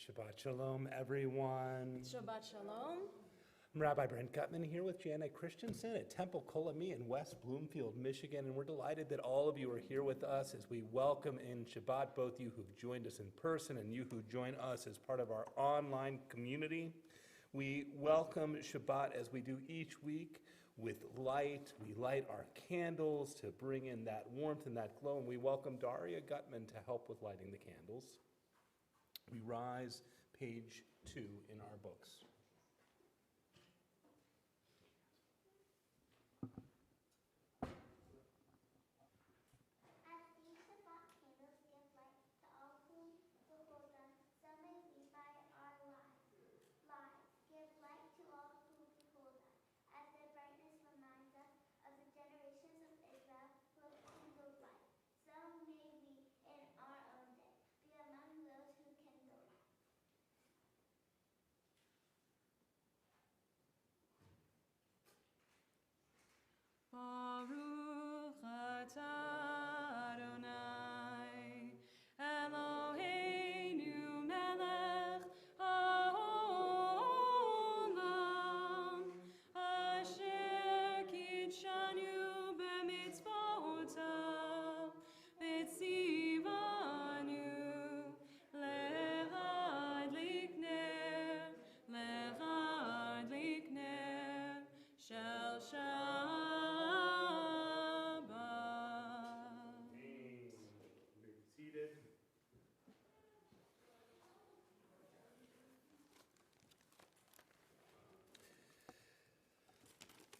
Shabbat Shalom, everyone. Shabbat Shalom. I'm Rabbi Brent Gutmann here with Janet Christensen at Temple Kolami in West Bloomfield, Michigan, and we're delighted that all of you are here with us as we welcome in Shabbat both you who've joined us in person and you who join us as part of our online community. We welcome Shabbat as we do each week with light. We light our candles to bring in that warmth and that glow, and we welcome Daria Gutmann to help with lighting the candles. We rise page 2 in our books. Baruch atah Adonai, Eloheinu melech haolam, asher kitshanu b'mitzvotav, v'tzivanu lehadlik ner shel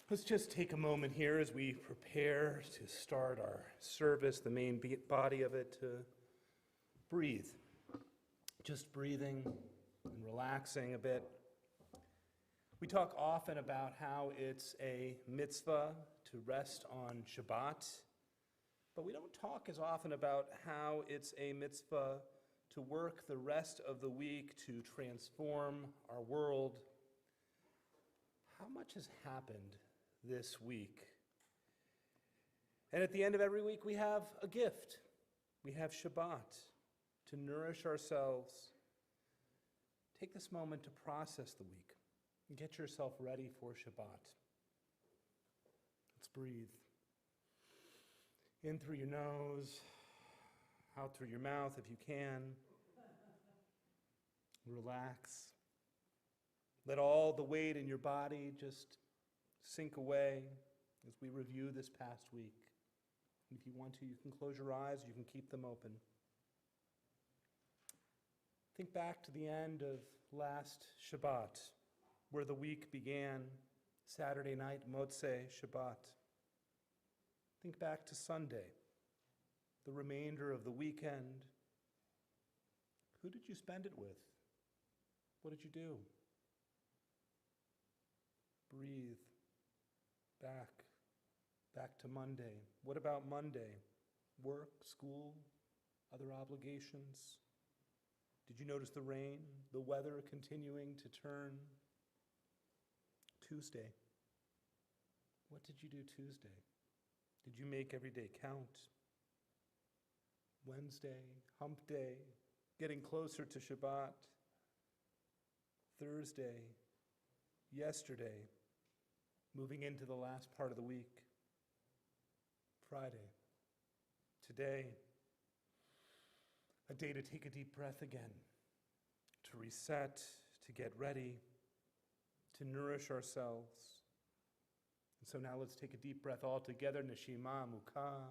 Let's just take a moment here as we prepare to start our service, the main body of it, to breathe. Just breathing and relaxing a bit. We talk often about how it's a mitzvah to rest on Shabbat, but we don't talk as often about how it's a mitzvah to work the rest of the week to transform our world. How much has happened this week? And at the end of every week, we have a gift. We have Shabbat to nourish ourselves. Take this moment to process the week and get yourself ready for Shabbat. Let's breathe. In through your nose, out through your mouth if you can. Relax. Let all the weight in your body just sink away as we review this past week. And if you want to, you can close your eyes, you can keep them open. Think back to the end of last Shabbat, where the week began, Saturday night, Motzei Shabbat. Think back to Sunday, the remainder of the weekend. Who did you spend it with? What did you do? Breathe. Back to Monday. What about Monday? Work, school, other obligations? Did you notice the rain, the weather continuing to turn? Tuesday. What did you do Tuesday? Did you make every day count? Wednesday, hump day, getting closer to Shabbat. Thursday, yesterday, moving into the last part of the week. Friday, today, a day to take a deep breath again, to reset, to get ready, to nourish ourselves. And so now let's take a deep breath all together, Neshima Mukha.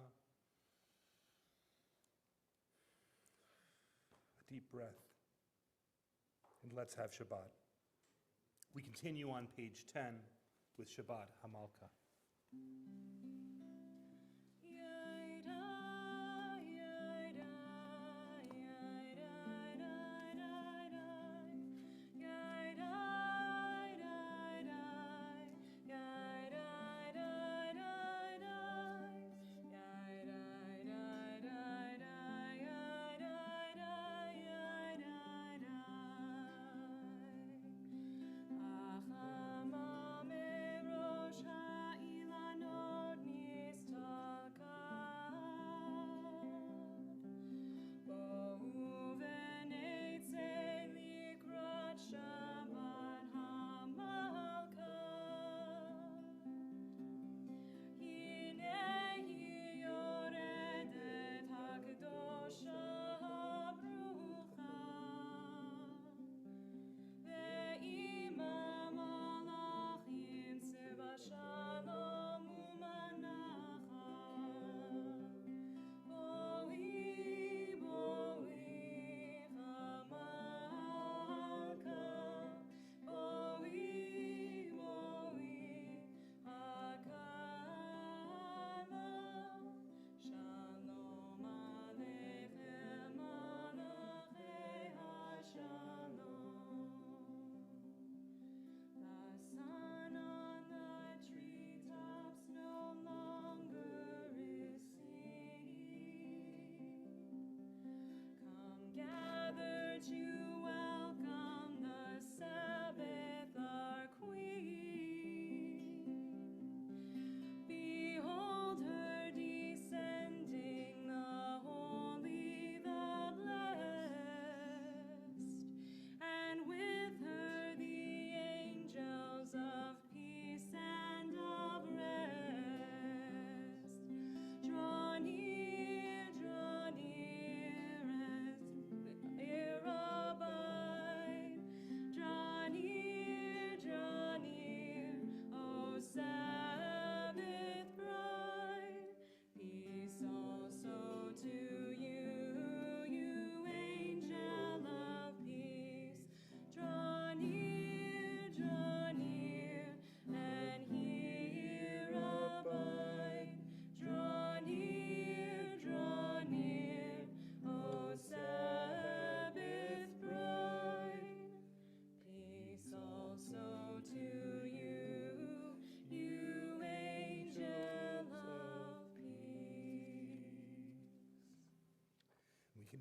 A deep breath. And let's have Shabbat. We continue on page 10 with Shabbat Hamalka. Achama merosh ha'ilanot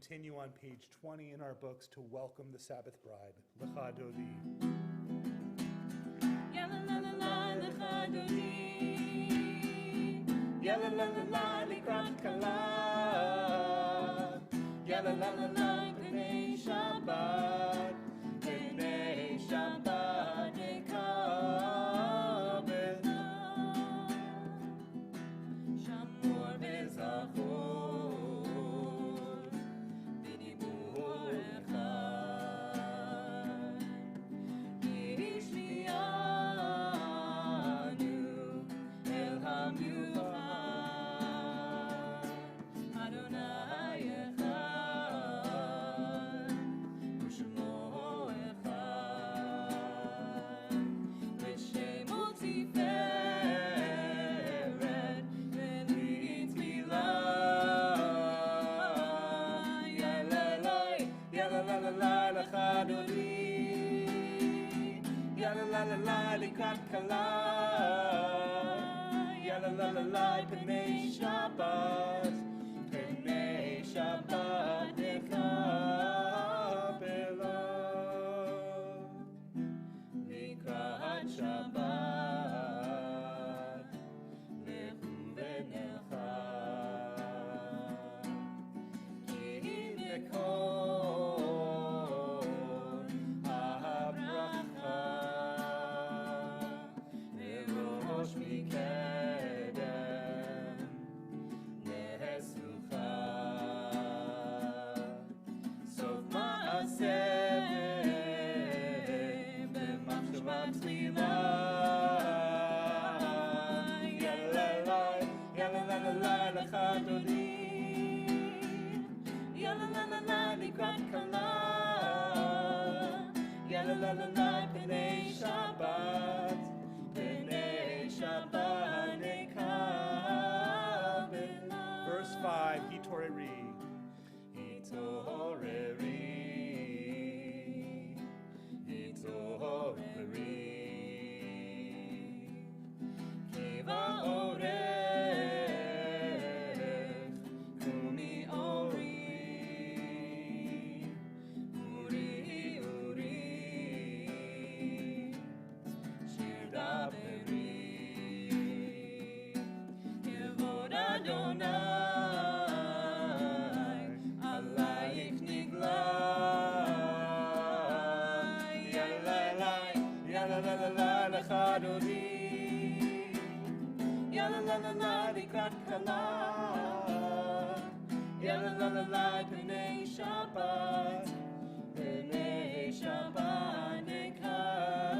continue on page 20 in our books to welcome the Sabbath bride. Lecha Dodi. Yalla la la la lecha dodi. Yalla la la la likrat kala. Yalla la la la b'nei Shabbat. B'nei Shabbat nekabela. Shamor bezachor. B'dibur echad. Yishmianu el hamyuchad. Adonai echad. U'shemo echad. V'shemo tiferet v'litzmilah. Yalalai, yalalalai lecha dodi. Yalalalai likrat kala. Yalalalai b'nei Shabbat. B'nei Shabbat nekabela. Likrat Shabbat. Lechu v'nelcha. Ki nekor ha'bracha. Ve'rosh mikedem ne'esucha. Sof ma'aseh b'machshava tchila. Yalalai, yalalalai lecha dodi. Yalalalai likrat kala. Yalalalai b'nei Shabbat. B'nei Shabbat nekabela. Verse 5, Hitoreri. Hitoreri. Hitoreri. Kiva orech. Kumi ori. Uri, uri. Shir daveri. Kevod Adonai. Alayich nigla. Yalalai, yalalalai lecha dodi. Yalalalai likrat kala. Yalalalai b'nei Shabbat. B'nei Shabbat nekabela.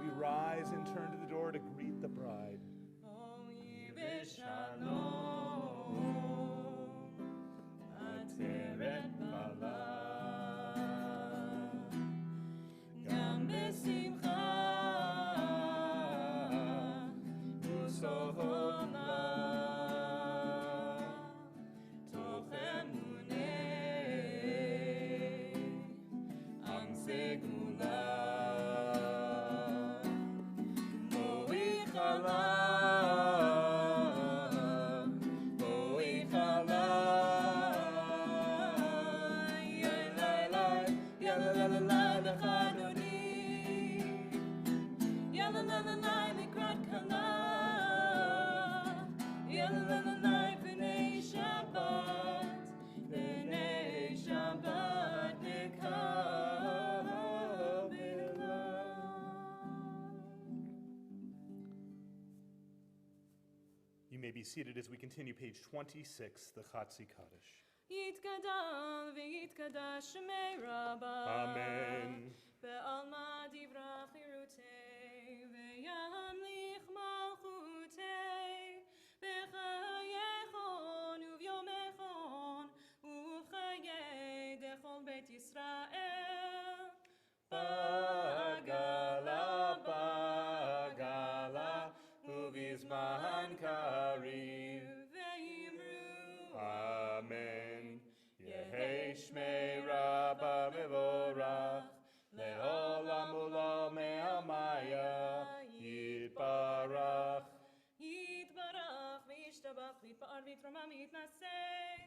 We rise and turn to the door to greet the bride. Oyi v'shalom. Ateret bala. Gam b'simcha. U'sohona. Toch emunei. Am segula. Mo'i chala. Mo'i chala. Yalalai, yalalalai lecha dodi. Yalalalai likrat kala. Yalalalai b'nei Shabbat. B'nei Shabbat nekabela. You may be seated as we continue page 26, the Chatzi Kaddish. Yitgadal v'yitgadash shmei Rabbi. Amen. Be'alma divrach irutei ve'yamlich malchutei b'chayechon uvyomechon u'chayei dechol beit Yisrael. Bagala, bagala, uvizman kariv. Ve'imru. Amen. Yehei shmei Rabba mevorach, le'olam u'lo me'amaya, yitbarach. Yitbarach v'yishtabach v'yitpa'ar v'yitromam v'yitnaseh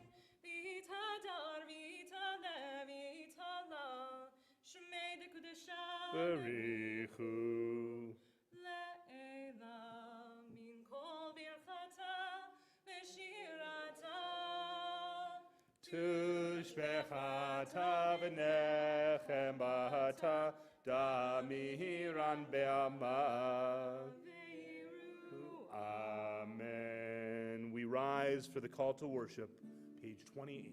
Barichu. Tushvechata v'nechem b'hata damiran be'ama. Amen. We rise for the call to worship, page 28.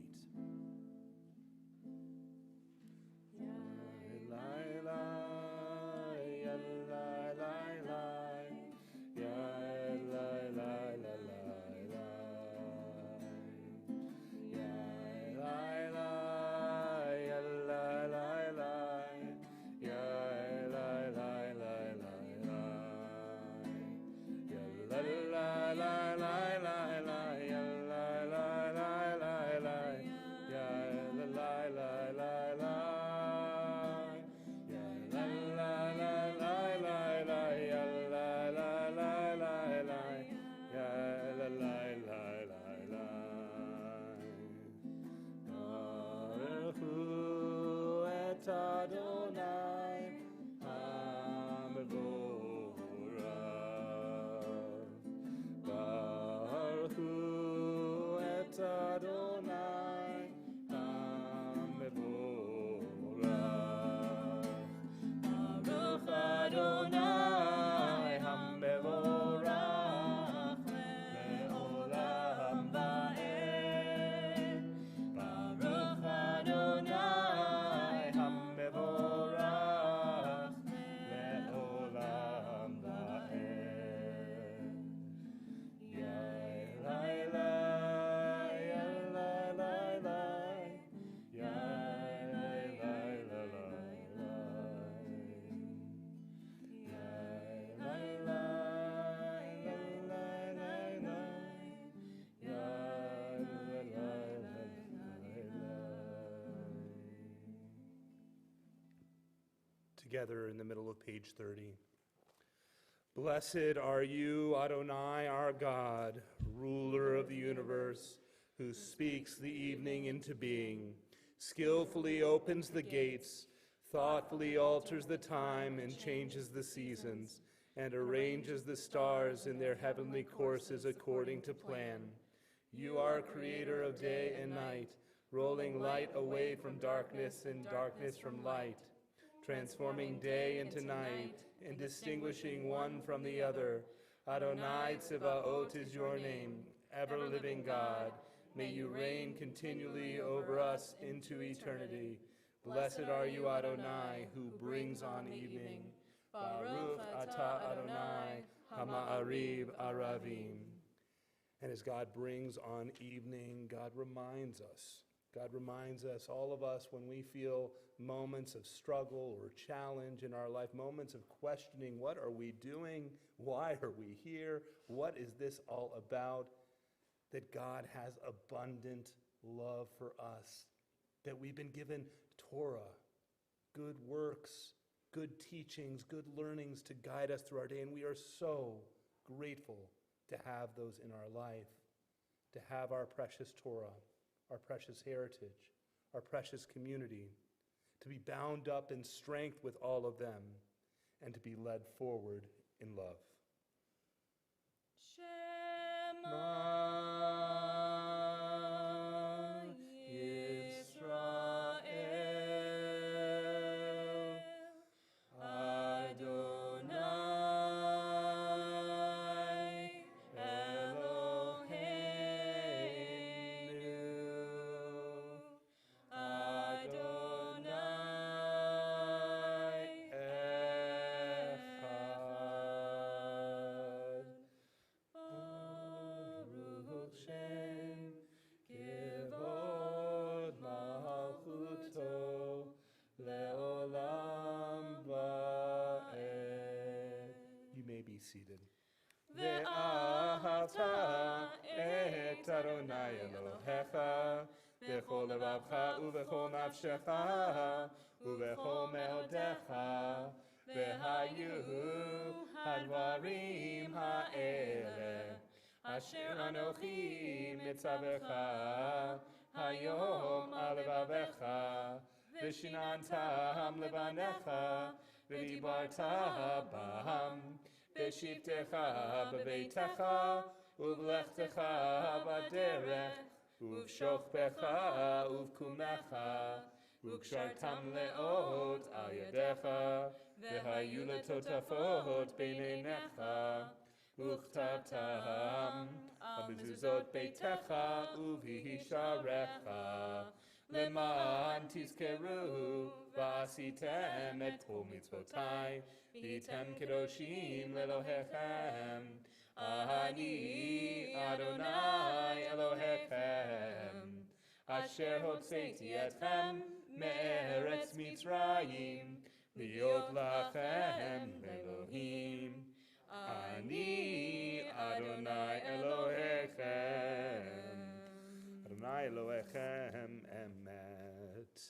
Together in the middle of page 30. Blessed are you, Adonai, our God, ruler of the universe, who speaks the evening into being, skillfully opens the gates, thoughtfully alters the time and changes the seasons, and arranges the stars in their heavenly courses according to plan. You are creator of day and night, rolling light away from darkness and darkness from light, transforming day into night, and distinguishing one from the other. Adonai Tzebaot is your name, ever-living God. May you reign continually over us into eternity. Blessed are you, Adonai, who brings on evening. Baruch atah Adonai, hama'ariv aravim. And as God brings on evening, God reminds us, all of us, when we feel moments of struggle or challenge in our life, moments of questioning, what are we doing? Why are we here? What is this all about? That God has abundant love for us, that we've been given Torah, good works, good teachings, good learnings to guide us through our day, and we are so grateful to have those in our life, to have our precious Torah, our precious heritage, our precious community, to be bound up in strength with all of them, and to be led forward in love. Seated. Ve'ahavta et Adonai Elohecha v'chol levavcha u'v'chol nafshecha u'v'chol me'odecha ve'hayu hadvarim ha'ele asher anochi mitzavecha hayom alevavecha, vishinantam levanecha, v'dibarta bam, v'shivtecha b'veitecha, uv'lechtecha b'derech, uv'shochbecha uv'kumecha, uv'kshartam leot al yadecha, v'hayu letotafot b'neinecha, uv'chtatam המזוזות ביתך ובהישארך למען תזכרו ועשיתם את כל מצוותיי והייתם קדושים לאלוהיכם אני אדוני אלוהיכם אשר הוצאתי אתכם מארץ מצרים להיות לכם אלוהים Ani Adonai Elohechem. Adonai Elohechem Emet.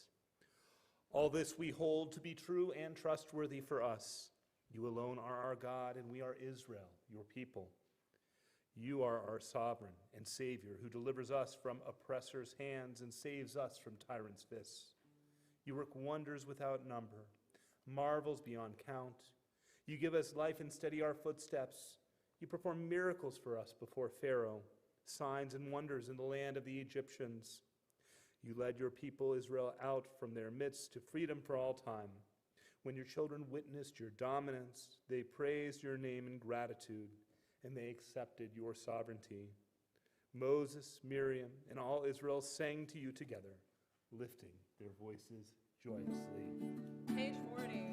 All this we hold to be true and trustworthy for us. You alone are our God, and we are Israel, your people. You are our sovereign and Savior, who delivers us from oppressors' hands and saves us from tyrants' fists. You work wonders without number, marvels beyond count. You give us life and steady our footsteps. You perform miracles for us before Pharaoh, signs and wonders in the land of the Egyptians. You led your people Israel out from their midst to freedom for all time. When your children witnessed your dominance, they praised your name in gratitude, and they accepted your sovereignty. Moses, Miriam, and all Israel sang to you together, lifting their voices joyously. Page 40.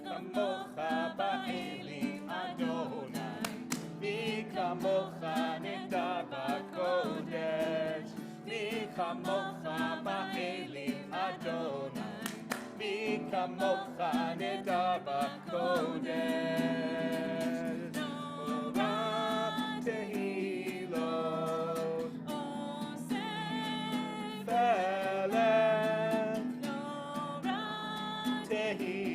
Kamocha ba'eli Adonai, mi kamocha neda b'kodesh, mi kamocha ba'eli Adonai, mi kamocha neda b'kodesh. Torah tehilot, feleh, tehilot.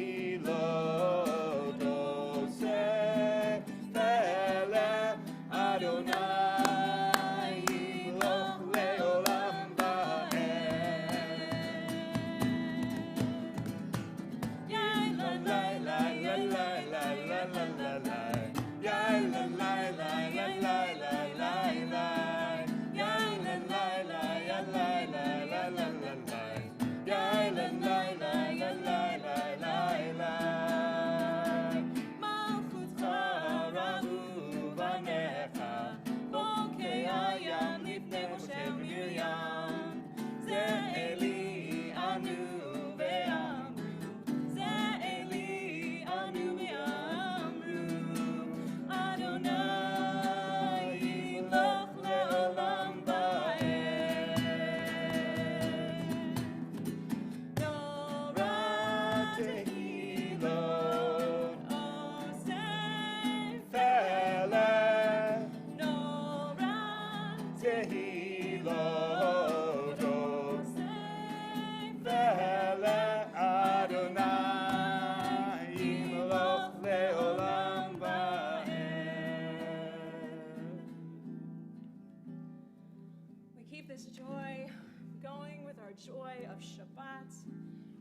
Joy of Shabbat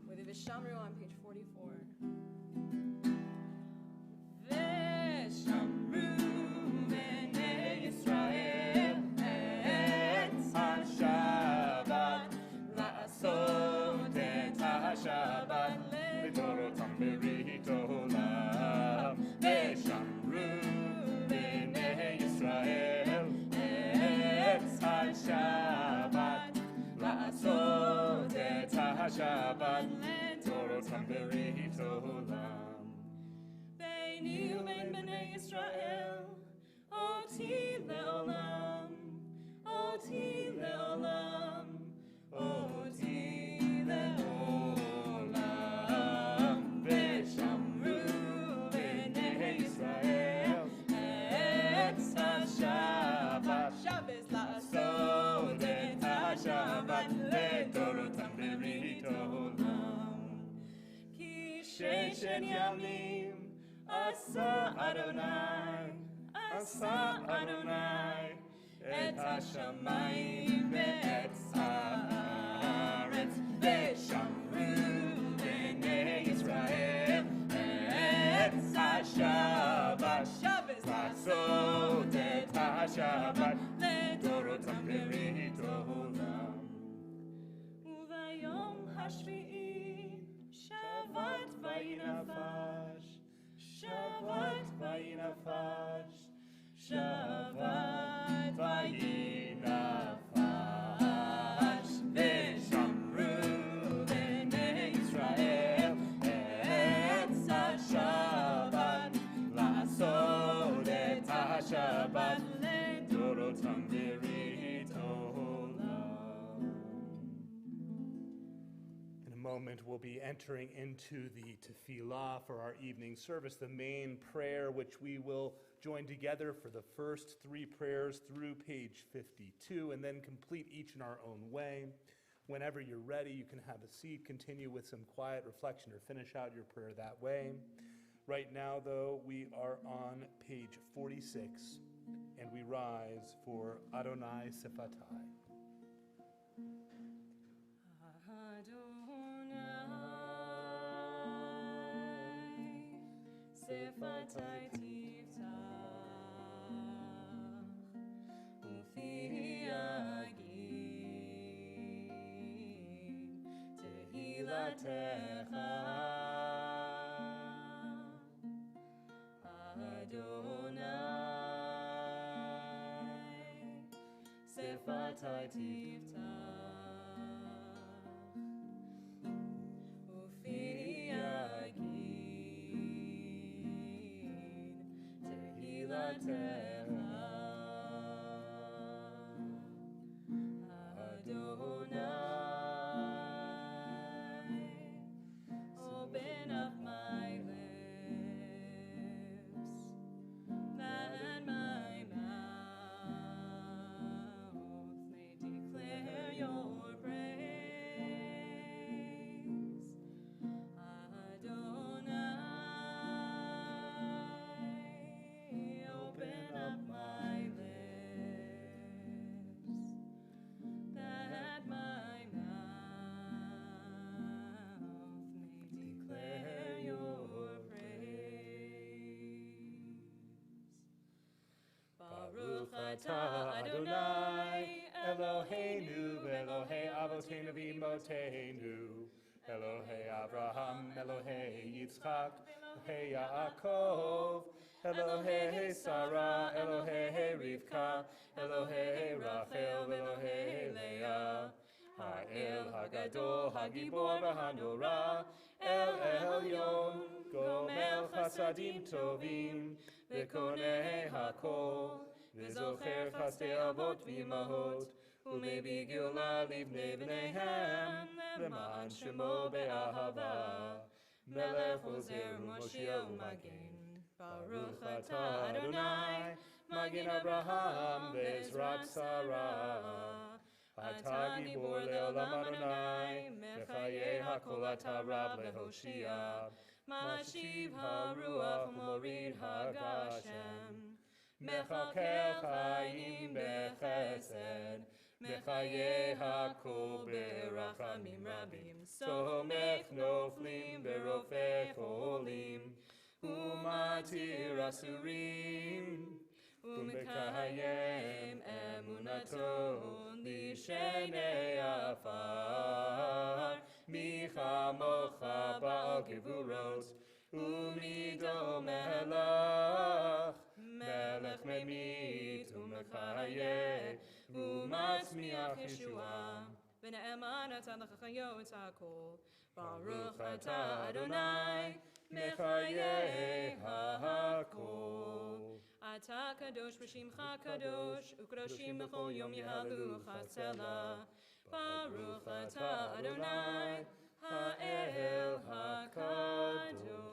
with the Vishamru on page 44. Vishamru b'nei Yisrael et ha-Shabbat la'asot et ha-Shabbat l'torotam berit olam. Vishamru b'nei Yisrael et ha-Shabbat la'asot et ha-Shabbat l'torotam berit olam. Beini u'bein b'nei Yisrael oti le'olam, oti le'olam, oti le'olam. V'shamru b'nei Yisrael et ha-Shabbat Shabbos la'asot et ha-Shabbat l'torotam berit olam. Ki sheishen yamim asa Adonai את השמיים ואת הארץ, ושמרו בני ישראל את השבת, לעשות את השבת לדורותם ברית עולם. וביום השביעי שבת וינפש, שבת וינפש, שבת וינפש, ושמרו בני ישראל את השבת, לעשות את השבת לדורותם ברית עולם. In a moment, we'll be entering into the tefillah for our evening service, the main prayer which we will join together for the first three prayers through page 52, and then complete each in our own way. Whenever you're ready, you can have a seat, continue with some quiet reflection, or finish out your prayer that way. Right now, though, we are on page 46, and we rise for Adonai Sifatai. Sifatai tiftach, ufi yagin tehilatecha. Adonai, Sifatai tiftach, ufi yagin tehilatecha. Adonai, open up my lips, that my mouth may declare your praise. Adonai, open up my lips, that my mouth may declare your praise. Baruch atah Adonai, Eloheinu, Elohei Avoteinu v'Imotenu, Elohei Abraham, Elohei Yitzchak, Elohei Yaakov, Elohei Sarah, Elohei Rivka, Elohei Rachel, Elohei Leah, Ha'el Hagadol, Hagibor v'Hanora, El Elyon, Gomel Chasadim Tovim, V'konei Hakol, V'zocher Chasdei Avot v'Imahot, U'mebi Geulah livnei bneihem, L'ma'an Shemo be'ahava, Melech Ozer Moshiach U'Magen. Baruch atah Adonai, Magen Abraham ve'ezrat Sarah. Atah gibor le'olam Adonai, Mechayeh hakol atah Rab lehoshia, Mashiv haruach u'morid hagashem, Mechakel chayim bechesed, Mechayeh hakol berachamim rabim, Somech noflim berofei cholim, Umatir asurim, Umekayem emunato lishenei afar, Micha mocha ba'al gevurot, Umido melech, Melech memit umekayeh, Umatzmiach Yeshua, V'ne'eman atah l'chachayot hakol, Baruch atah Adonai, Mechayeh hakol. Atah kadosh v'shimcha kadosh, u'kadoshim b'chol yom yahalucha tzela. Baruch atah Adonai, ha'el hakadosh.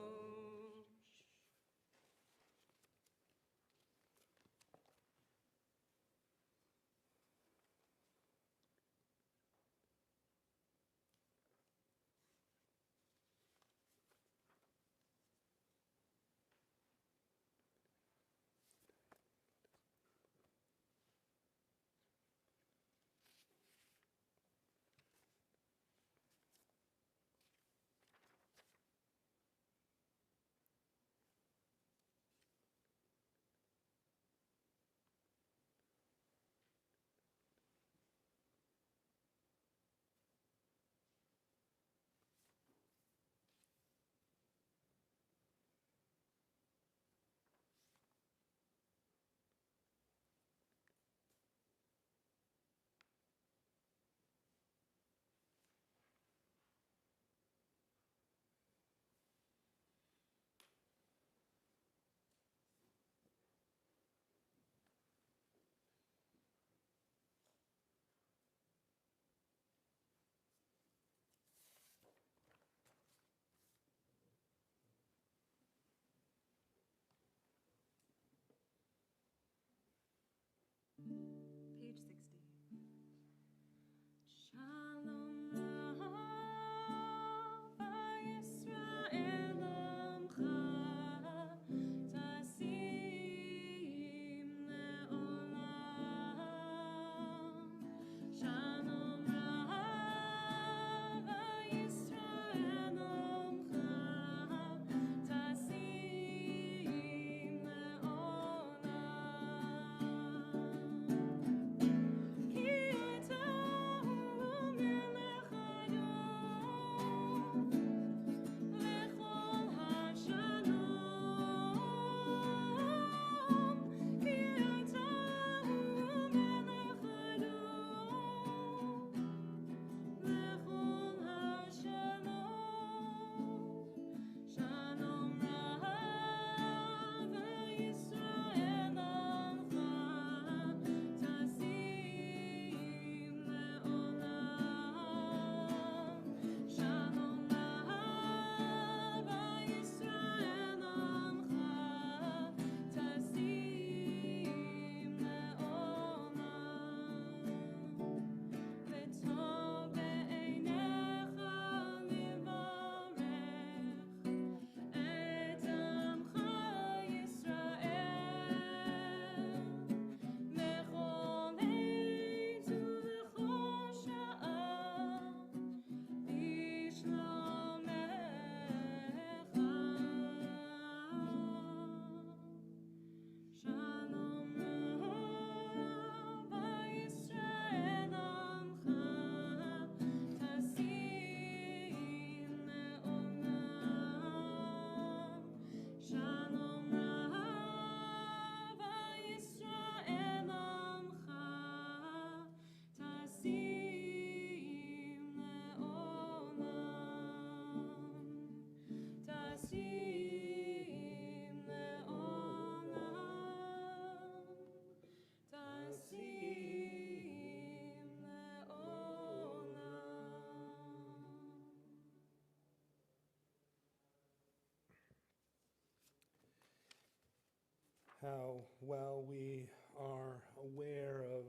how well we are aware of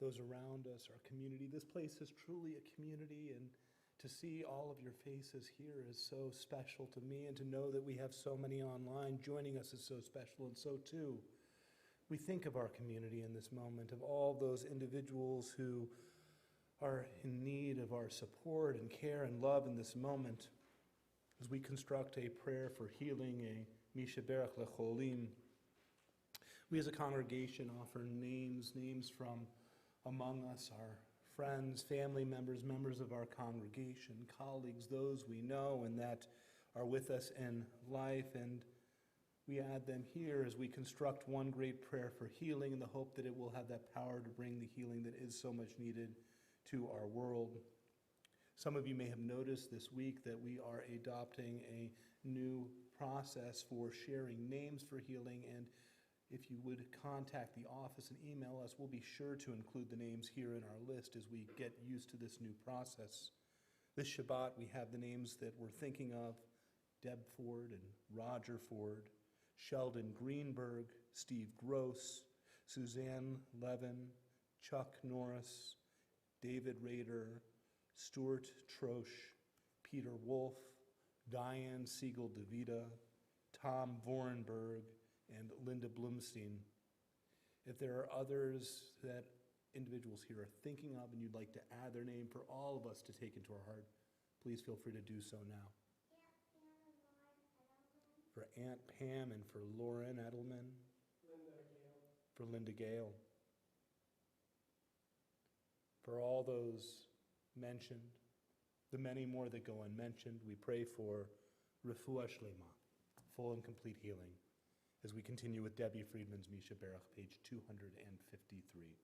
those around us, our community. This place is truly a community, and to see all of your faces here is so special to me, and to know that we have so many online joining us is so special, and so too, we think of our community in this moment, of all those individuals who are in need of our support and care and love in this moment. As we construct a prayer for healing, a Mishaberach Lecholim, we as a congregation offer names from among us, our friends, family members, members of our congregation, colleagues, those we know and that are with us in life, and we add them here as we construct one great prayer for healing in the hope that it will have that power to bring the healing that is so much needed to our world. Some of you may have noticed this week that we are adopting a new process for sharing names for healing, and if you would contact the office and email us, we'll be sure to include the names here in our list as we get used to this new process. This Shabbat, we have the names that we're thinking of: Deb Ford and Roger Ford, Sheldon Greenberg, Steve Gross, Suzanne Levin, Chuck Norris, David Rader, Stuart Trosch, Peter Wolf, Diane Siegel-DeVita, Tom Vorenberg, and Linda Blumstein. If there are others that individuals here are thinking of and you'd like to add their name for all of us to take into our heart, please feel free to do so now. For Aunt Pam and for Lauren Edelman. For Linda Gale. For all those mentioned, the many more that go unmentioned, we pray for Refuah Shlema, full and complete healing, as we continue with Debbie Friedman's Misha Berach, page 253.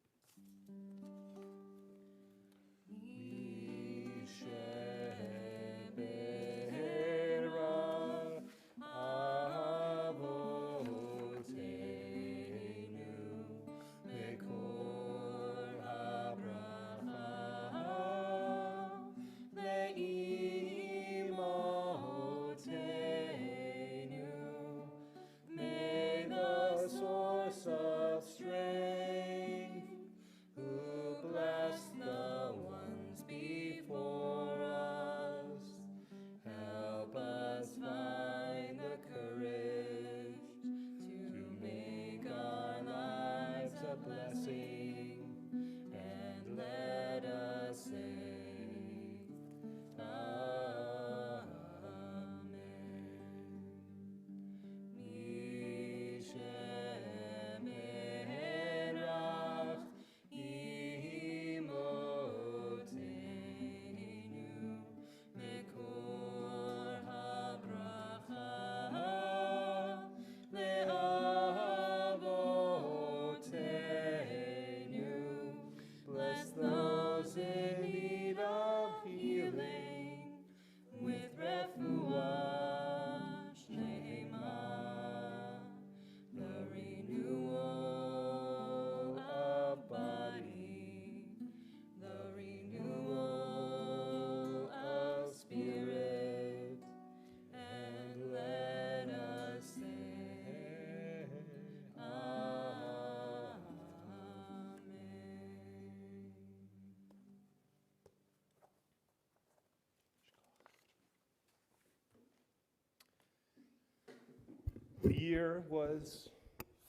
The year was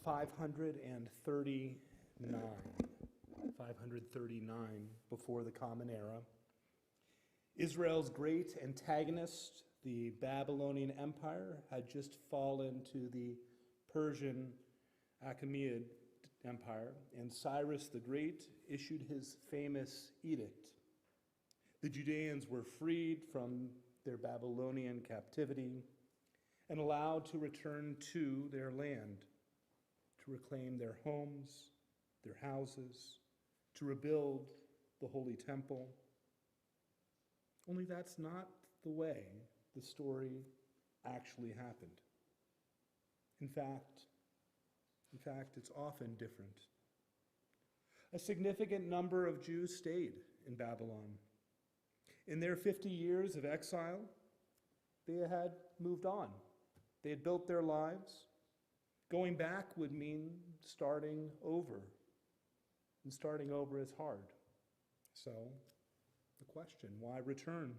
539 before the Common Era. Israel's great antagonist, the Babylonian Empire, had just fallen to the Persian Achaemenid Empire, and Cyrus the Great issued his famous edict. The Judeans were freed from their Babylonian captivity and allowed to return to their land, to reclaim their homes, their houses, to rebuild the Holy Temple. Only that's not the way the story actually happened. In fact, it's often different. A significant number of Jews stayed in Babylon. In their 50 years of exile, they had moved on. They had built their lives. Going back would mean starting over. And starting over is hard. So, the question, why return?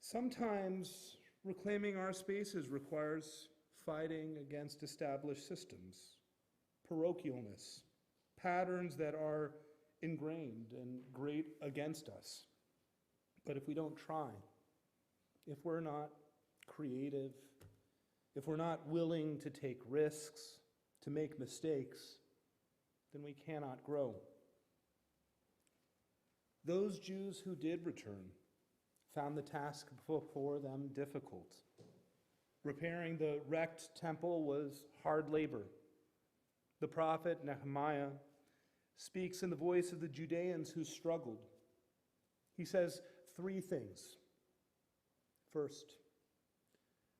Sometimes reclaiming our spaces requires fighting against established systems, parochialness, patterns that are ingrained and grate against us. But if we don't try, if we're not creative, if we're not willing to take risks, to make mistakes, then we cannot grow. Those Jews who did return found the task before them difficult. Repairing the wrecked temple was hard labor. The prophet Nehemiah speaks in the voice of the Judeans who struggled. He says 3 things. First,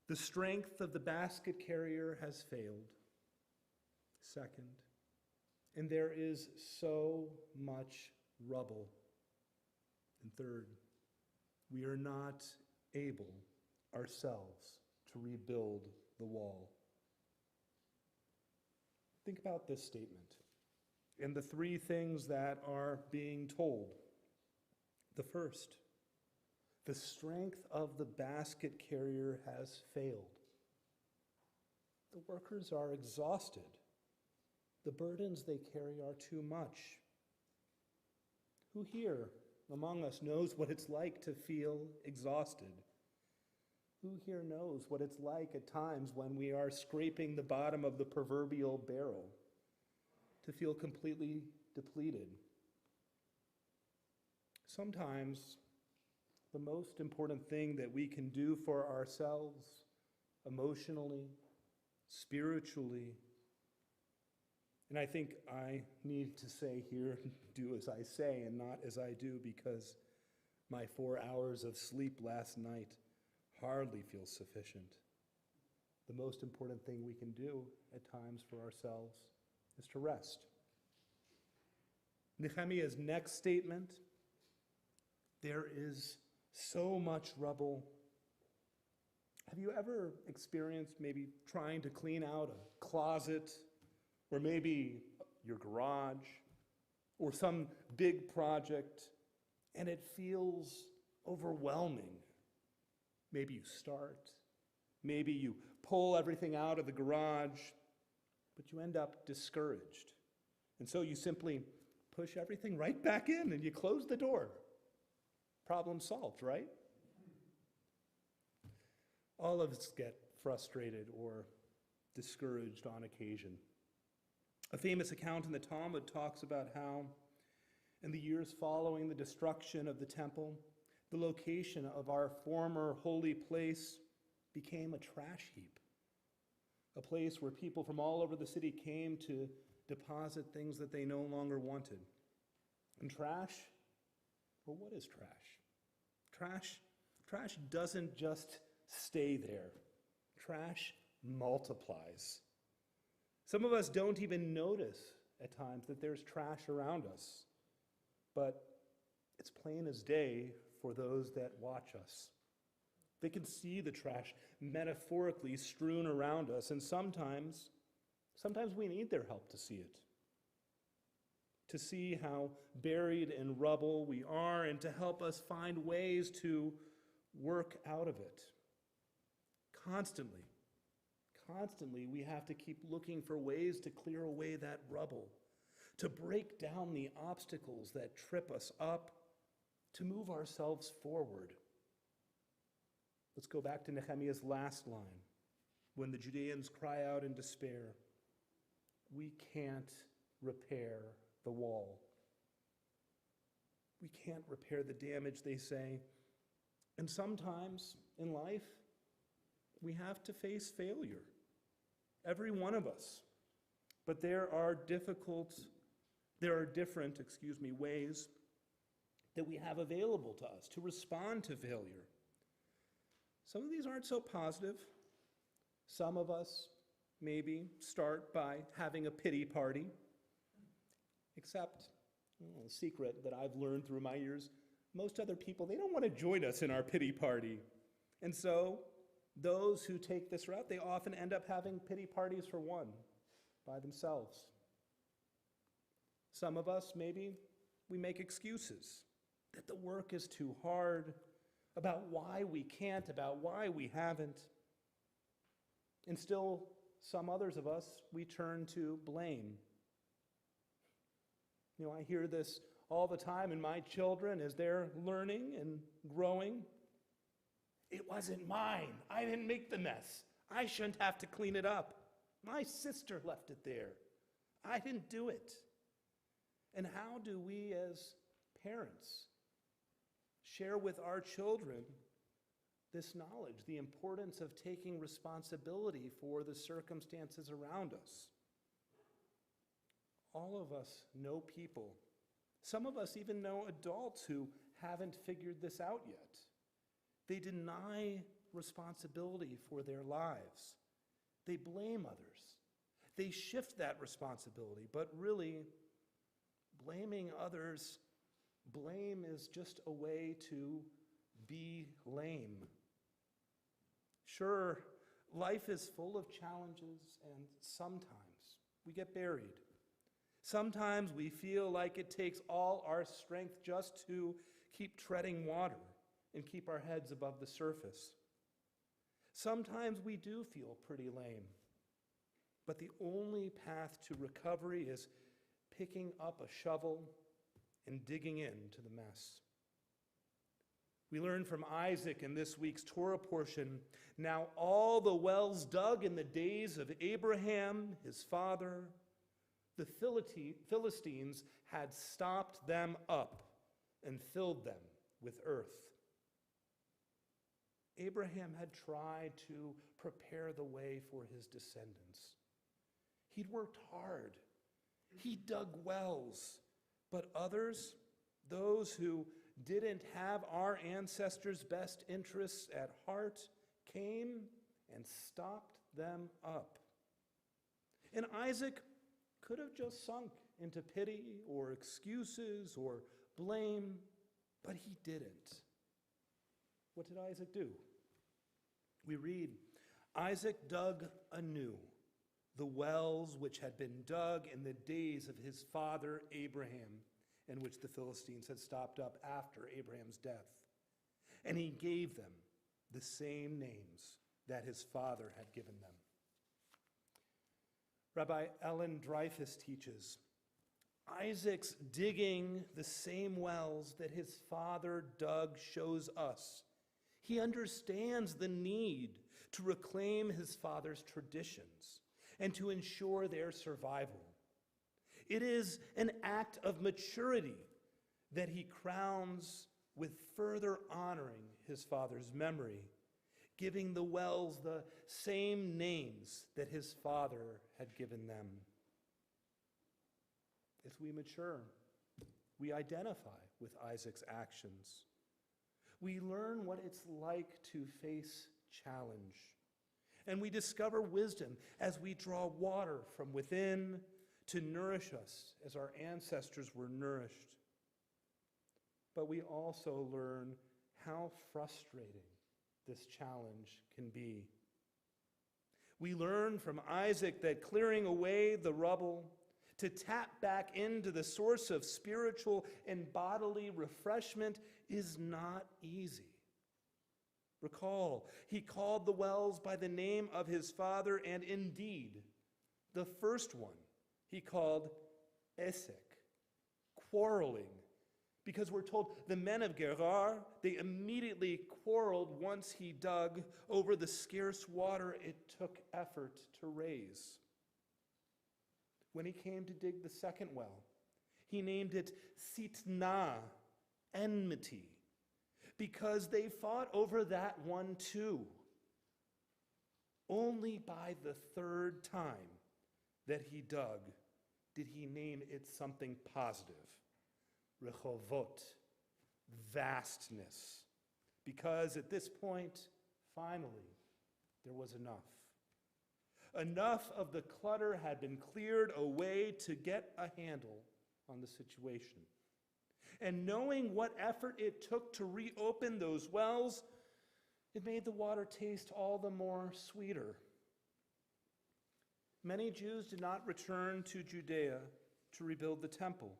the strength of the basket carrier has failed. Second, and there is so much rubble. And third, we are not able ourselves to rebuild the wall. Think about this statement and the 3 things that are being told. The first, the strength of the basket carrier has failed. The workers are exhausted. The burdens they carry are too much. Who here among us knows what it's like to feel exhausted? Who here knows what it's like at times when we are scraping the bottom of the proverbial barrel, to feel completely depleted? Sometimes the most important thing that we can do for ourselves, emotionally, spiritually, and I think I need to say here, do as I say and not as I do, because my 4 hours of sleep last night hardly feels sufficient. The most important thing we can do at times for ourselves is to rest. Nehemiah's next statement, there is so much rubble. Have you ever experienced maybe trying to clean out a closet, or maybe your garage, or some big project, and it feels overwhelming? Maybe you start, maybe you pull everything out of the garage, but you end up discouraged. And so you simply push everything right back in and you close the door. Problem solved, right? All of us get frustrated or discouraged on occasion. A famous account in the Talmud talks about how, in the years following the destruction of the temple, the location of our former holy place became a trash heap, a place where people from all over the city came to deposit things that they no longer wanted. And trash, well, what is trash? Trash doesn't just stay there. Trash multiplies. Some of us don't even notice at times that there's trash around us, but it's plain as day for those that watch us. They can see the trash metaphorically strewn around us, and sometimes we need their help to see it, to see how buried in rubble we are, and to help us find ways to work out of it. Constantly, we have to keep looking for ways to clear away that rubble, to break down the obstacles that trip us up, to move ourselves forward. Let's go back to Nehemiah's last line, when the Judeans cry out in despair, "We can't repair the wall." We can't repair the damage, they say. And sometimes in life, we have to face failure. Every one of us. But there are different ways that we have available to us to respond to failure. Some of these aren't so positive. Some of us maybe start by having a pity party. Except, a secret that I've learned through my years, most other people, they don't want to join us in our pity party. And so Those who take this route, they often end up having pity parties for one by themselves. Some of us, maybe, we make excuses that the work is too hard, about why we can't, about why we haven't. And still, some others of us, we turn to blame. I hear this all the time in my children as they're learning and growing. It wasn't mine. I didn't make the mess. I shouldn't have to clean it up. My sister left it there. I didn't do it. And how do we as parents share with our children this knowledge, the importance of taking responsibility for the circumstances around us? All of us know people. Some of us even know adults who haven't figured this out yet. They deny responsibility for their lives. They blame others. They shift that responsibility, but really, blaming others, blame is just a way to be lame. Sure, life is full of challenges, and sometimes we get buried. Sometimes we feel like it takes all our strength just to keep treading water and keep our heads above the surface. Sometimes we do feel pretty lame, but the only path to recovery is picking up a shovel and digging into the mess. We learn from Isaac in this week's Torah portion, now all the wells dug in the days of Abraham, his father, the Philistines had stopped them up and filled them with earth. Abraham had tried to prepare the way for his descendants. He'd worked hard. He dug wells. But others, those who didn't have our ancestors' best interests at heart, came and stopped them up. And Isaac could have just sunk into pity or excuses or blame, but he didn't. What did Isaac do? We read, Isaac dug anew the wells which had been dug in the days of his father Abraham, and which the Philistines had stopped up after Abraham's death. And he gave them the same names that his father had given them. Rabbi Ellen Dreyfus teaches, Isaac's digging the same wells that his father dug shows us. He understands the need to reclaim his father's traditions and to ensure their survival. It is an act of maturity that he crowns with further honoring his father's memory, giving the wells the same names that his father had given them. As we mature, we identify with Isaac's actions. We learn what it's like to face challenge. And we discover wisdom as we draw water from within to nourish us as our ancestors were nourished. But we also learn how frustrating this challenge can be. We learn from Isaac that clearing away the rubble, to tap back into the source of spiritual and bodily refreshment, is not easy. Recall, he called the wells by the name of his father, and indeed, the first one he called Esek, quarreling, because we're told the men of Gerar, they immediately quarreled once he dug over the scarce water it took effort to raise. When he came to dig the second well, he named it Sitnah, enmity, because they fought over that one too. Only by the third time that he dug did he name it something positive. Rechovot, vastness. Because at this point, finally, there was enough. Enough of the clutter had been cleared away to get a handle on the situation. And knowing what effort it took to reopen those wells, It made the water taste all the more sweeter. Many Jews did not return to Judea to rebuild the temple.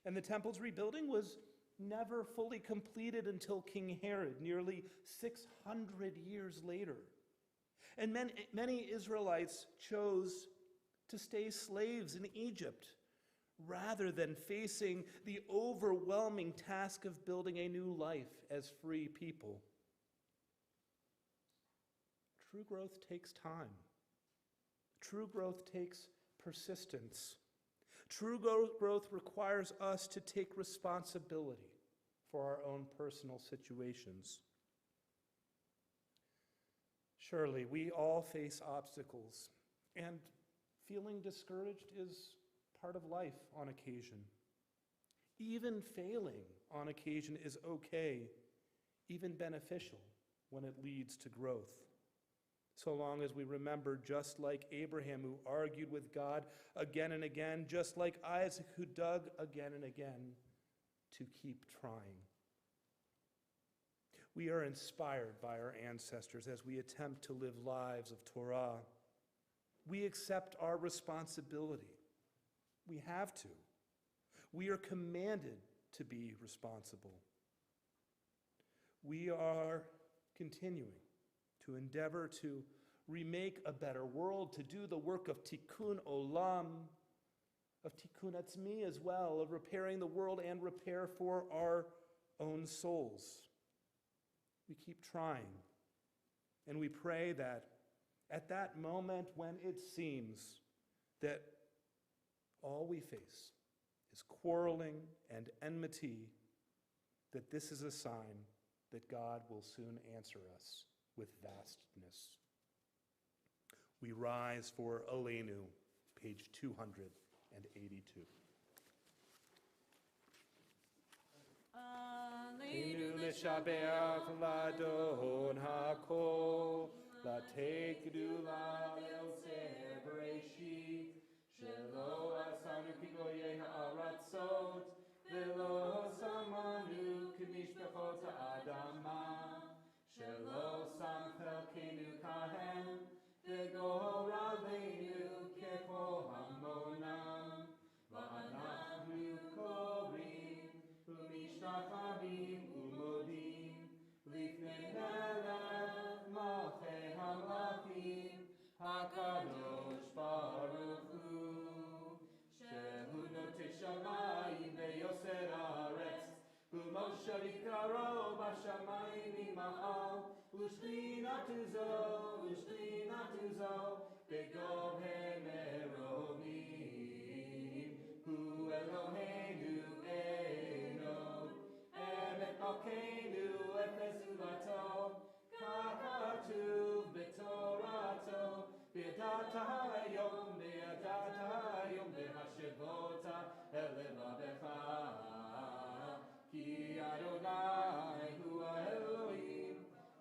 And the temple's rebuilding was never fully completed until King Herod, nearly 600 years later. And many Israelites chose to stay slaves in Egypt rather than facing the overwhelming task of building a new life as free people. True growth takes time. True growth takes persistence. True growth requires us to take responsibility for our own personal situations. Surely, we all face obstacles, and feeling discouraged is part of life on occasion. Even failing on occasion is okay, even beneficial when it leads to growth. So long as we remember, just like Abraham who argued with God again and again, just like Isaac who dug again and again, to keep trying. We are inspired by our ancestors as we attempt to live lives of Torah. We accept our responsibility. We have to. We are commanded to be responsible. We are continuing to endeavor to remake a better world, to do the work of tikkun olam, of tikkun atzmi as well, of repairing the world and repair for our own souls. We keep trying, and we pray that at that moment when it seems that all we face is quarreling and enmity, that this is a sign that God will soon answer us with vastness. We rise for Aleinu, page 282. Aleinu L'shabeach l'adon hakol, l'tei gedula le'oseh bereshit, shelo asanu kigoyei ha'aratzot, ve'lo samanu k'mishpachot ha'adama, shelo sam chelkeinu kahem, ve'gor aleinu kechol hamonam, va'anachnu korim, u'mishtachavim u'modim, lifnei melech malchei hamlachim, hakadosh baruch hu, shehu notei shamayim ve'yoser haaretz, u'moshe ikaro b'shamayim ima'al, u'shchinatu zo, begohe meromim, hu Eloheinu eno, emet malkeinu efes ulato, kachatuv b'torato, b'yadat hayom b'hashivota elevavecha, ki Adonai hu Elohim,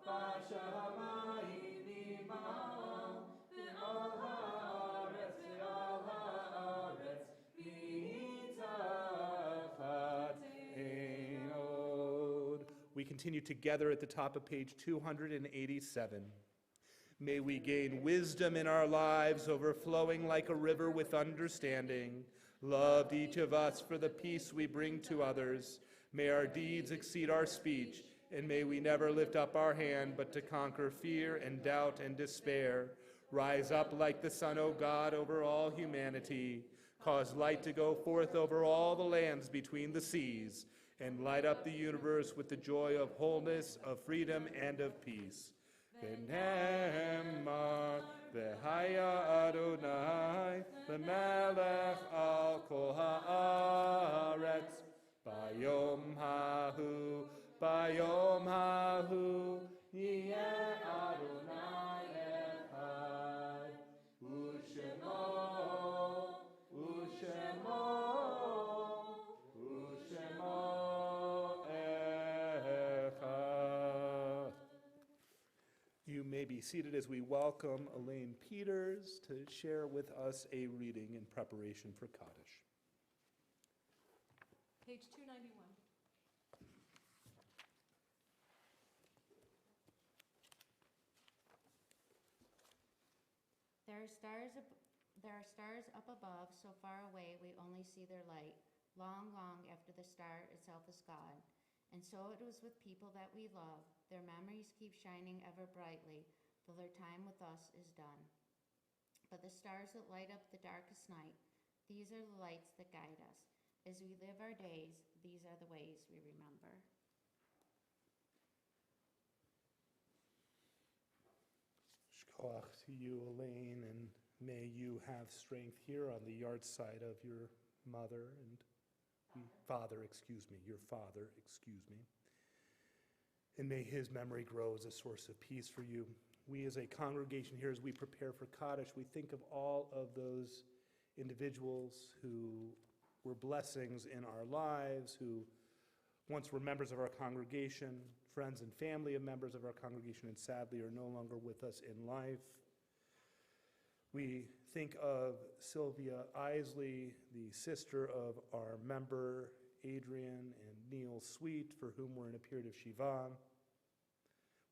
b'shamayim ima'al, ve'al haaretz v'tachat einod. We continue together at the top of page 287. May we gain wisdom in our lives, overflowing like a river with understanding. Loved each of us for the peace we bring to others. May our deeds exceed our speech, and may we never lift up our hand but to conquer fear and doubt and despair. Rise up like the sun, O God, over all humanity. Cause light to go forth over all the lands between the seas, and light up the universe with the joy of wholeness, of freedom, and of peace. V'nemar v'haya Adonai v'melech al kol haaretz bayom hahu yeh Adonai echad u'shemo echad. You may be seated as we welcome Elaine Peters to share with us a reading in preparation for Kaddish. Page 291. There are stars up above, so far away we only see their light, long, long after the star itself is gone. And so it was with people that we love. Their memories keep shining ever brightly, till their time with us is done. But the stars that light up the darkest night, these are the lights that guide us. As we live our days, these are the ways we remember. Shkoach to you, Elaine, and may you have strength here on the yard side of your mother and your father, excuse me. And may his memory grow as a source of peace for you. We as a congregation here, as we prepare for Kaddish, we think of all of those individuals who were blessings in our lives, who once were members of our congregation, friends and family of members of our congregation, and sadly are no longer with us in life. We think of Sylvia Isley, the sister of our member Adrian and Neil Sweet, for whom we're in a period of Shiva.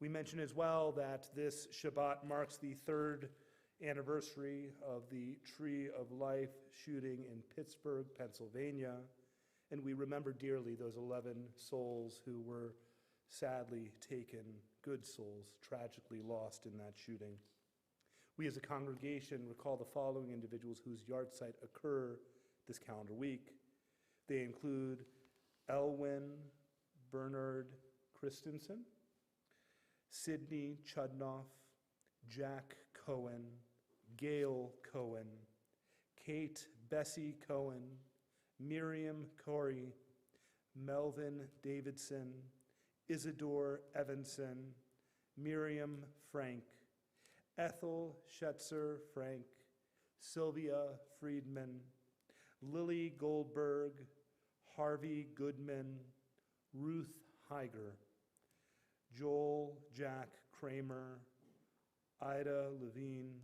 We mention as well that this Shabbat marks the 3rd anniversary of the Tree of Life shooting in Pittsburgh, Pennsylvania, and we remember dearly those 11 souls who were sadly taken, good souls, tragically lost in that shooting. We as a congregation recall the following individuals whose yahrzeit occur this calendar week. They include Elwyn Bernard Christensen, Sidney Chudnoff, Jack Cohen, Gail Cohen, Kate Bessie Cohen, Miriam Corey, Melvin Davidson, Isidore Evanson, Miriam Frank, Ethel Schetzer Frank, Sylvia Friedman, Lily Goldberg, Harvey Goodman, Ruth Heiger, Joel Jack Kramer, Ida Levine,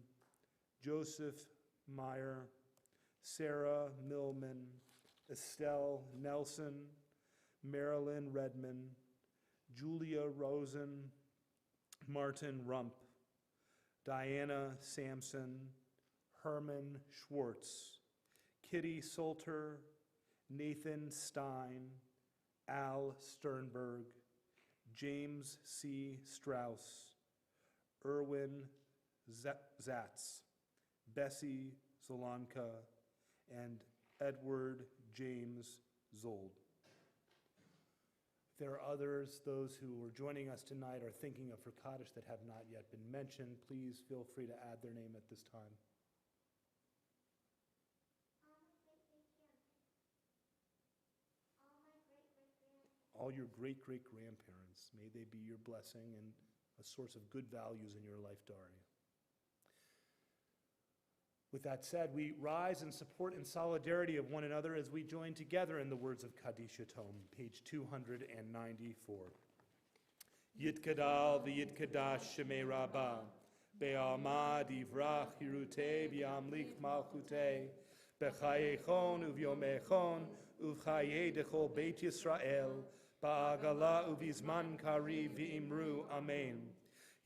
Joseph Meyer, Sarah Millman, Estelle Nelson, Marilyn Redman, Julia Rosen, Martin Rump, Diana Sampson, Herman Schwartz, Kitty Salter, Nathan Stein, Al Sternberg, James C. Strauss, Erwin Zatz, Bessie Zolanka, and Edward James Zold. If there are others, those who are joining us tonight are thinking of for Kaddish that have not yet been mentioned, please feel free to add their name at this time. All your great-great-grandparents, may they be your blessing and a source of good values in your life, Dari. With that said, we rise in support and solidarity of one another as we join together in the words of Kaddish Yatom, page 294. Yitkadal v'yitkadash shemei Rabba, be'alma divrach hirute v'yamlik malchute, b'chayechon uvyomechon uvchaye dechol Beit Yisrael, ba'agala uvizman kari v'imru amen.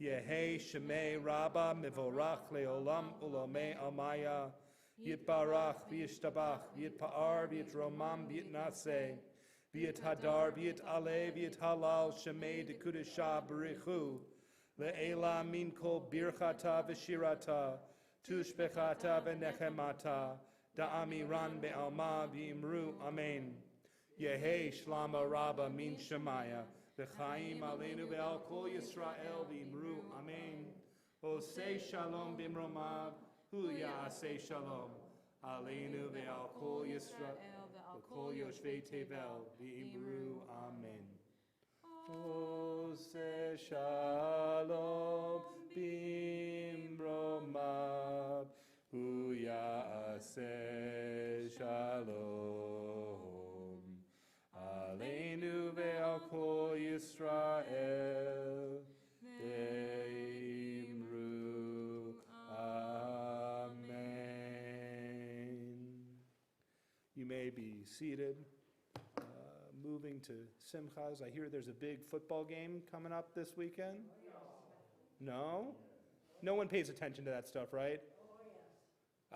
Yehi shemei Rabba mevorach leolam ulome amaya, yitbarach v'yishtabach v'yitpa'ar v'yitromam v'yitnaseh, v'yithadar v'yit'aleh v'yithalal shemei dekudesha b'richu, le'ela min kol birchata v'shirata, tushbechata v'nechemata, da'amiran be'alma v'imru amen. Yehi shlama Rabba min shemaya, v'chaim aleinu ve'al kol Yisrael v'imru amen. Osei shalom b'imromav, hu ya'asei shalom. Aleinu ve'al kol Yisrael v'kol yoshvei tevel v'imru amen. Osei shalom b'imromav, hu ya'asei shalom. Aleinu ve'al kol Yisrael ve'imru amen. You may be seated. Moving to Simchas. I hear there's a big football game coming up this weekend. No? No one pays attention to that stuff, right?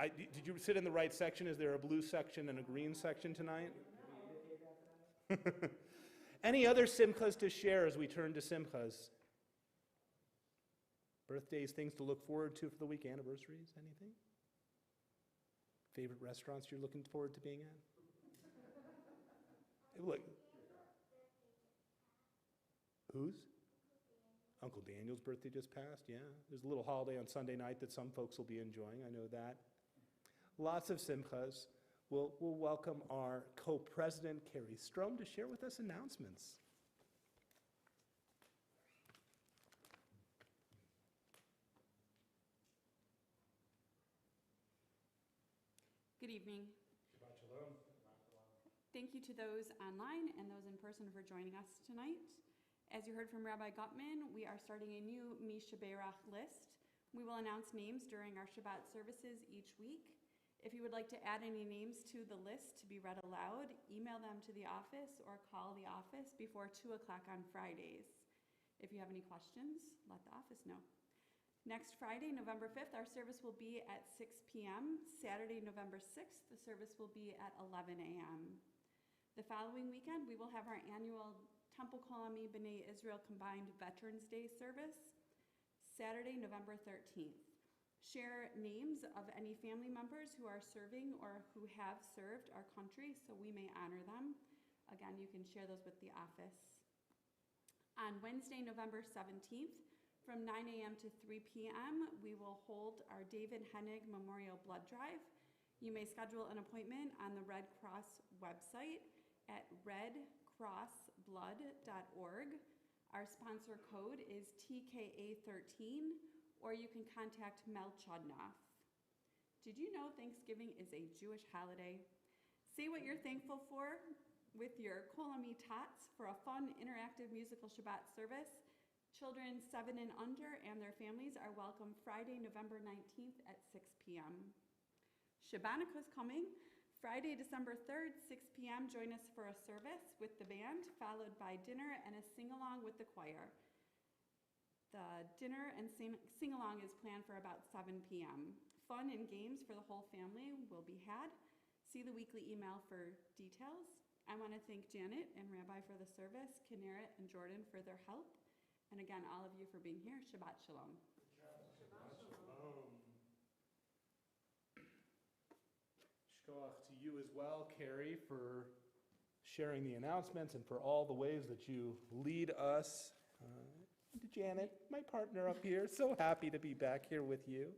Did you sit in the right section? Is there a blue section and a green section tonight? Any other simchas to share as we turn to simchas? Birthdays, things to look forward to for the week, anniversaries, anything? Favorite restaurants you're looking forward to being at? Look. Whose? Uncle Daniel's birthday just passed, yeah. There's a little holiday on Sunday night that some folks will be enjoying, I know that. Lots of simchas. We'll welcome our co-president, Carrie Strom, to share with us announcements. Good evening. Thank you to those online and those in person for joining us tonight. As you heard from Rabbi Gutmann, we are starting a new Mishaberach list. We will announce names during our Shabbat services each week. If you would like to add any names to the list to be read aloud, email them to the office or call the office before 2 o'clock on Fridays. If you have any questions, let the office know. Next Friday, November 5th, our service will be at 6 p.m. Saturday, November 6th, the service will be at 11 a.m. The following weekend, we will have our annual Temple Kolami B'nai Israel Combined Veterans Day service, Saturday, November 13th. Share names of any family members who are serving or who have served our country so we may honor them. Again, you can share those with the office. On Wednesday, November 17th, from 9 a.m. to 3 p.m., we will hold our David Hennig Memorial Blood Drive. You may schedule an appointment on the Red Cross website at redcrossblood.org. Our sponsor code is TKA13, or you can contact Mel Chudnoff. Did you know Thanksgiving is a Jewish holiday? Say what you're thankful for with your Kolami Tots for a fun, interactive musical Shabbat service. Children 7 and under and their families are welcome Friday, November 19th at 6 p.m. Shabbatica is coming. Friday, December 3rd, 6 p.m. Join us for a service with the band, followed by dinner and a sing-along with the choir. The dinner and sing-along is planned for about 7 p.m. Fun and games for the whole family will be had. See the weekly email for details. I want to thank Janet and Rabbi for the service, Kinneret and Jordan for their help, and again, all of you for being here. Shabbat Shalom. Shkoach to you as well, Carrie, for sharing the announcements and for all the ways that you lead us. To Janet, my partner up here, so happy to be back here with you.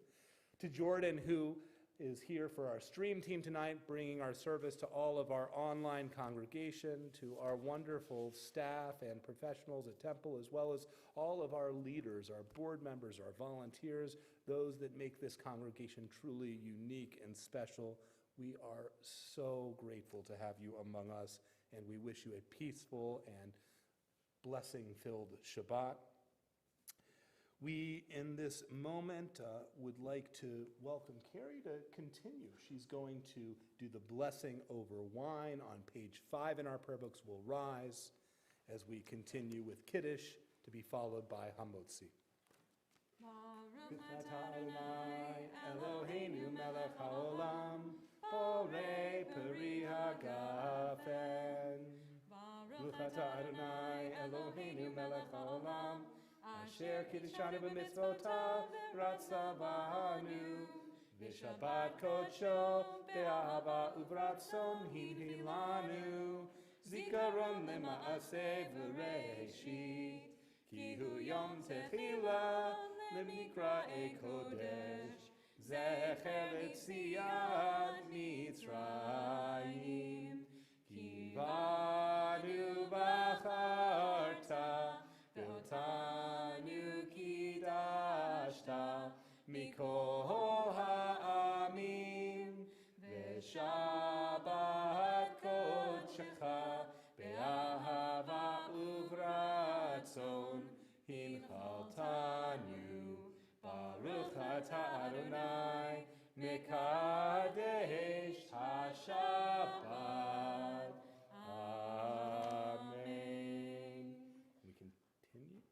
To Jordan, who is here for our stream team tonight, bringing our service to all of our online congregation, to our wonderful staff and professionals at Temple, as well as all of our leaders, our board members, our volunteers, those that make this congregation truly unique and special. We are so grateful to have you among us, and we wish you a peaceful and blessing-filled Shabbat. We, in this moment, would like to welcome Carrie to continue. She's going to do the blessing over wine on page 5 in our prayer books. We'll rise as we continue with Kiddush, to be followed by Hamotzi. Baruch atah Adonai Eloheinu melech haolam, borei peri hagafen. Baruch atah Adonai Eloheinu melech haolam, asher kiddushanu b'mitzvotav ratzah banu, v'shabbat kodsho be'ahava uvratzon hinhilanu, zikaron lema'aseh v'reishit, ki hu yom techila lemnikra'ei kodesh, zecher etziat Mitzrayim, ki banu bacharta, ve'otanu kidashta, mikol ha'amim, ve'shabbat kodshecha, be'ahava uvratzon hinchaltanu. Baruch atah Adonai mekadesh haShabbat. Amen. We continue.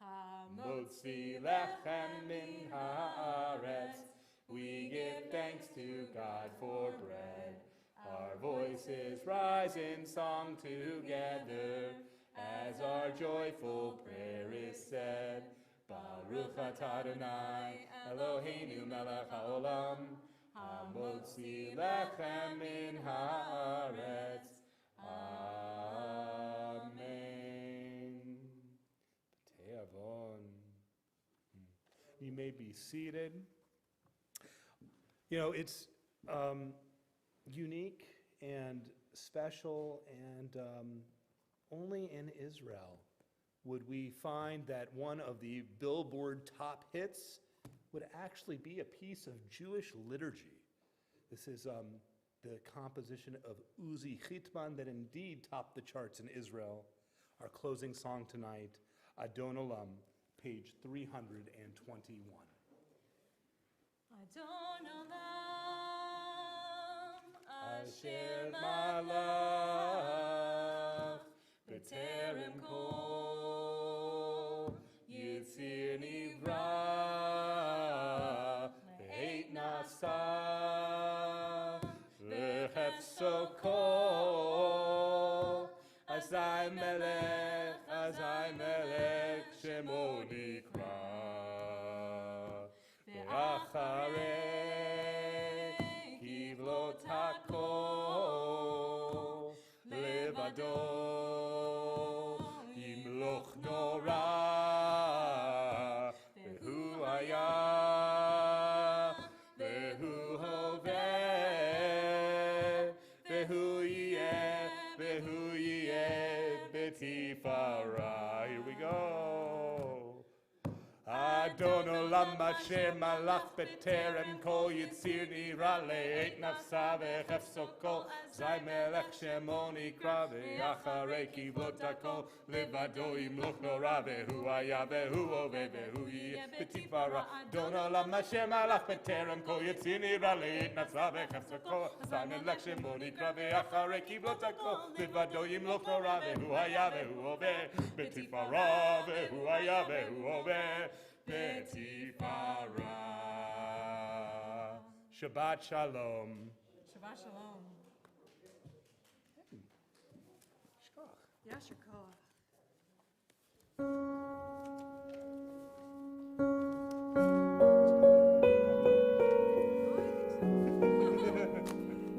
Hamotzi lechem min haaretz. We give thanks to voices rise in song together as our joyful prayer is said. Baruch atah Adonai Eloheinu melech haolam hamotzi lechem min haaretz. Amen. B'te'avon. You may be seated. You know, it's unique and special, and only in Israel would we find that one of the Billboard top hits would actually be a piece of Jewish liturgy. This is the composition of Uzi Gutmann that indeed topped the charts in Israel. Our closing song tonight, Adon Olam, page 321. Adon Olam, Asher malach b'terem kol Yitzir nivra ve'et nasa v'chefso kol Azai melech shemo nikra ve'acharei kivlot hakol levado yimloch nora ve'hu haya ve'hu hoveh ve'hu yeh betifara. Here we go. Adon olam asher malach b'terem kol yitzir nira le'et nafsa v'chefso kol zay melech shemo nikra ve'acharei kivlot hakol levado yimloch nora ve'hu haya ve'hu hoveh ve'hu yeh betifara. Adon olam asher malach b'terem kol yitzir nira le'et nafsa v'chefso kol zay melech shemo nikra ve'acharei kivlot hakol levado yimloch nora ve'hu haya ve'hu hoveh betifara ve'hu haya ve'hu hoveh betifara. Shabbat shalom. Shabbat shalom. Shkach. Yasher koach.